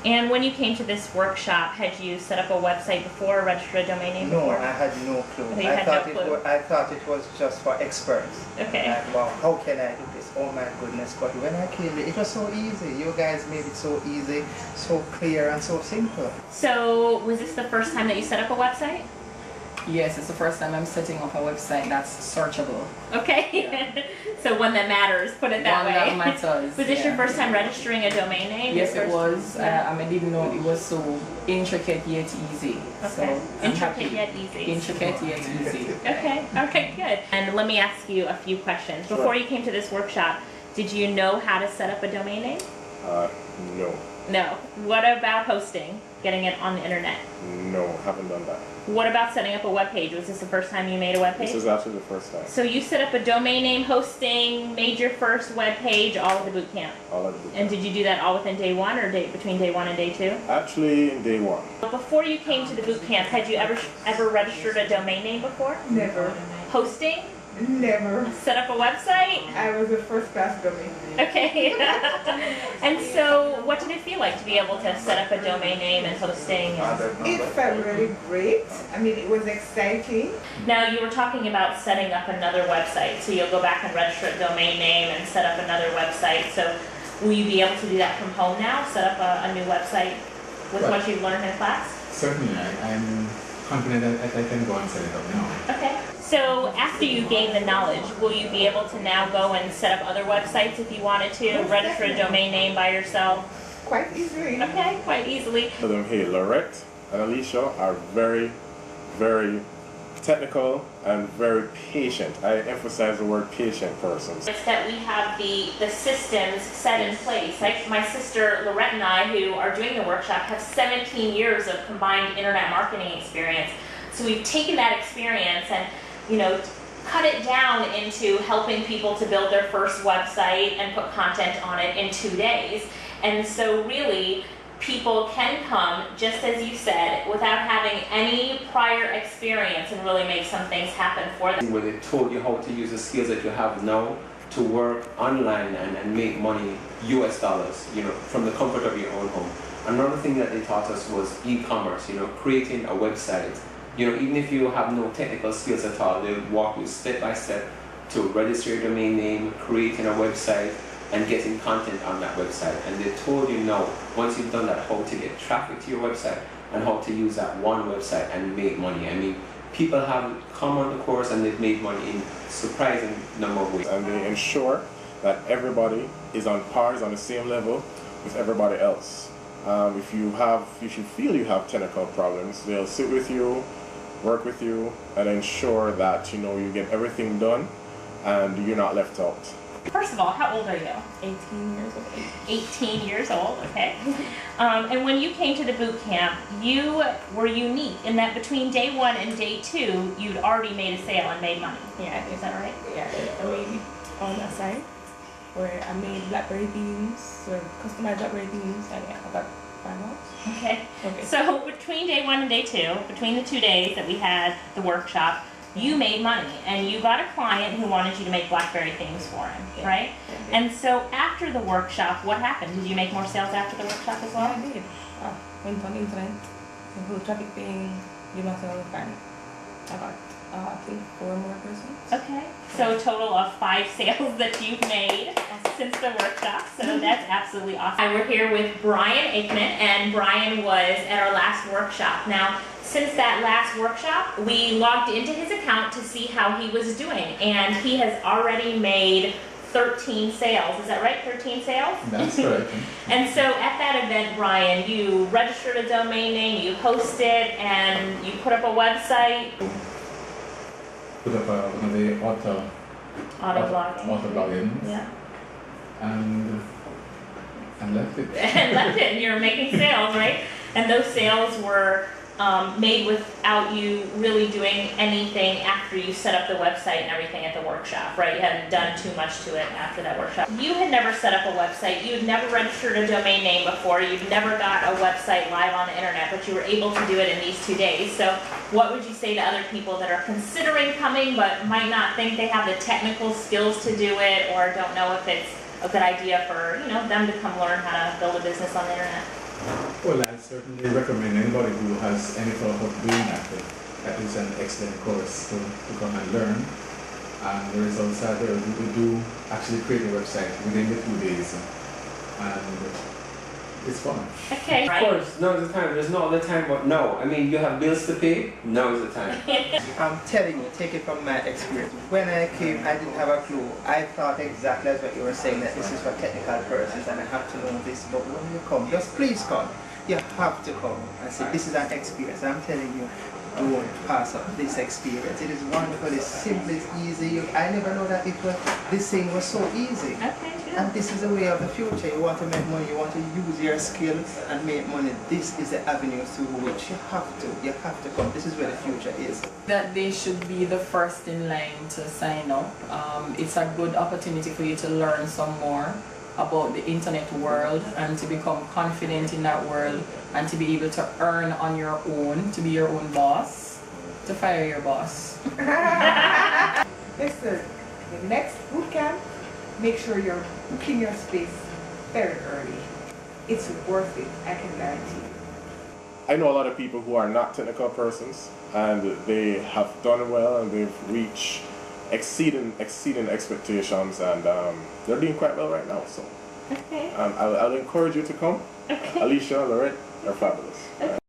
And when you came to this workshop, had you set up a website before, or registered a domain name No, before? I had no clue. You had no clue. I thought it was just for experts. Okay. Like, wow, how can I do this? Oh my goodness. But when I came, it was so easy. You guys made it so easy, so clear, and so simple. So, was this the first time that you set up a website? Yes, it's the first time I'm setting up a website that's searchable. Okay. Yeah. So one that matters, put it that One way. that matters. Was this your yeah. first time registering a domain name? Yes, Your it first- was. Yeah. I didn't know it was so intricate yet easy. Okay. So I'm Intricate happy. yet easy. Intricate yet easy. Okay. All right. Good. And let me ask you a few questions. Sure. Before you came to this workshop, did you know how to set up a domain name? No. No. What about hosting? Getting it on the internet? No, haven't done that. What about setting up a web page? Was this the first time you made a web page? This is actually the first time. So you set up a domain name, hosting, made your first web page, all at the boot camp. All of it. And did you do that all within day one, or between day one and day two? Actually, day one. Before you came to the boot camp, had you ever registered a domain name before? Never. Hosting? Never. Set up a website? I was a first class domain name. Okay. And so, what did it feel like to be able to set up a domain name and hosting? It felt really great. I mean, it was exciting. Now, you were talking about setting up another website. So you'll go back and register a domain name and set up another website. So will you be able to do that from home now? Set up a new website with Well, what you've learned in class? Certainly, I'm confident that I can go and set it up now. Okay. So after you gain the knowledge, will you be able to now go and set up other websites if you wanted to? Register a domain name by yourself? Quite easily. Okay, quite easily. So them here, Lorette and Alicia are very, very technical and very patient. I emphasize the word patient persons. It's that we have the systems set in place. Like my sister Lorette and I, who are doing the workshop, have 17 years of combined internet marketing experience. So we've taken that experience and, cut it down into helping people to build their first website and put content on it in 2 days. And so really, people can come, just as you said, without having any prior experience and really make some things happen for them. Where they told you how to use the skills that you have now to work online and make money, US dollars, from the comfort of your own home. Another thing that they taught us was e-commerce, creating a website. Even if you have no technical skills at all, they'll walk you step by step to register your domain name, creating a website, and getting content on that website. And they told you now, once you've done that, how to get traffic to your website and how to use that one website and make money. I mean, people have come on the course and they've made money in surprising number of ways. And they ensure that everybody is on par, is on the same level with everybody else. If you feel you have technical problems, they'll sit with you, work with you, and ensure that you get everything done and you're not left out. First of all, how old are you? 18 years old. 18 years old, okay. And when you came to the boot camp, you were unique in that between day one and day two, you'd already made a sale and made money. Yeah, Is that right? yeah. I made on a site where I made BlackBerry themes, or customized BlackBerry themes, and yeah, I got $5. Okay. Okay. So between day one and day two, between the 2 days that we had the workshop, you made money and you got a client who wanted you to make BlackBerry themes for him, Yeah. right? Yeah. And so after the workshop, what happened? Did you make more sales after the workshop as well? Yeah, I did. Went on the internet, the whole traffic thing, did myself, and I got, I think 4 more persons. Okay, so a total of 5 sales that you've made since the workshop, so that's absolutely awesome. We're here with Brian Aikman, and Brian was at our last workshop. Now, since that last workshop, we logged into his account to see how he was doing, and he has already made 13 sales. Is that right? 13 sales? That's correct. And so at that event, Brian, you registered a domain name, you hosted, and you put up a website. Put up one of the auto blogging, Yeah. and left it. And left it, and you're making sales, right? And those sales were made without you really doing anything after you set up the website and everything at the workshop, right? You hadn't done too much to it after that workshop. You had never set up a website, you had never registered a domain name before, you'd never got a website live on the internet, but you were able to do it in these 2 days. So what would you say to other people that are considering coming but might not think they have the technical skills to do it, or don't know if it's a good idea for them to come learn how to build a business on the internet? Well, I certainly recommend anybody who has any thought of doing that. That is an excellent course to come and learn. And the results are there. We do actually create a website within the 2 days. And it's fun. Okay. Of course, now is the time. There's no other time but now. I mean, you have bills to pay, now is the time. I'm telling you, take it from my experience. When I came, I didn't have a clue. I thought exactly as what you were saying, that this is for technical persons and I have to know this. But when you come, just please come. You have to come and say, this is an experience. I'm telling you, don't pass up this experience. It is wonderful, it's simple, it's easy. I never know that this thing was so easy. Okay, good. And this is the way of the future. You want to make money, you want to use your skills and make money. This is the avenue through which you have to come. This is where the future is. That they should be the first in line to sign up. It's a good opportunity for you to learn some more about the internet world and to become confident in that world and to be able to earn on your own, to be your own boss, to fire your boss. Listen, the next boot camp, make sure you're booking your space very early. It's worth it, I can guarantee you. I know a lot of people who are not technical persons and they have done well and they've reached exceeding expectations and they're doing quite well right now. So Okay. I'll encourage you to come. Okay. Alicia, Lorette, are fabulous.